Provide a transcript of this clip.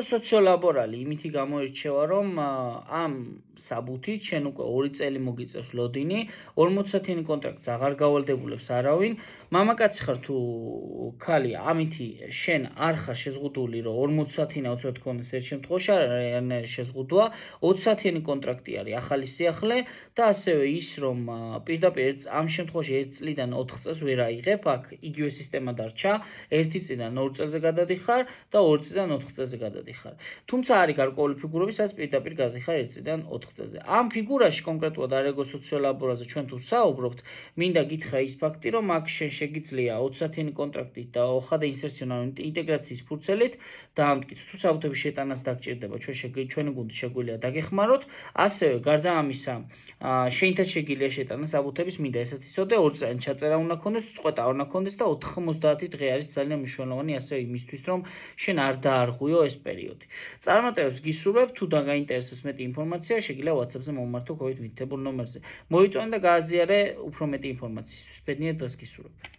სოციოლაბორალი იმითი გამოირჩევა, რომ ამ საბუთით შენ უკვე 2 წელი მოგიწევს ლოდინი, 40-სათიანი კონტრაქტს აღარ გავალდებულებს არავინ. მამაკაცი ხარ თუ ქალი, ამითი შენ არ ხარ შეზღუდული, რომ 40-სათიანი აუცილებლად გქონდეს ერთ შემთხვევაში, არანაირი შეზღუდვა, 20-სათიანი კონტრაქტი არის ახალი სიახლე და ასევე ის, რომ პირდაპირ ამ შემთხვევაში 1 წლიდან 4 წელს ვერ აიღებ, აქ იგივე სისტემა დარჩა, 1 წლიდან 2 წელზე გადადიხარ და 2 წლიდან 4 წელზე გადადიხარ. თუმცა არის გარკვეული ფიგურები, სადაც პირდაპირ გადადიხარ 1 წლიდან 4 წელზე. ამ ფიგურაში კონკრეტულად არეგო სოციოლაბორაზე ჩვენ თუ საუბრობთ, მინდა გითხრა ის ფაქტი, რომ აქ შენ შეგიძლია 20-სათიანი კონტრაქტით და ხადა ინსერციონალური ინტეგრაციის ფურცელით დაამტკიცო. თუ საბუთების შეტანას დაგჭირდება, ჩვენი გუნდი შეგვიძლია დაგეხმაროთ. ასევე გარდა ამისა, შენითაც შეგიძლია შეტანა საბუთების, მინდა ესაც იცოდე, 2 წლიანი ჩაწერა უნდა ქონდეს, წყვეტა არ უნდა ქონდეს და 90 დღე არის ძალიან მნიშვნელოვანი ასევე იმისთვის, რომ შენ არ დაარღვიო ეს პერიოდი. წარმატებებს გისურვებ, თუ დაგაინტერესებს მეტი ინფორმაცია, შეგიძლია WhatsApp-ზე მომმართო COVID მითითებულ ნომერზე. მოიწონე და გააზიარე უფრო მეტი ინფორმაციისთვის. ბედნიერ დღეს გისურვებ.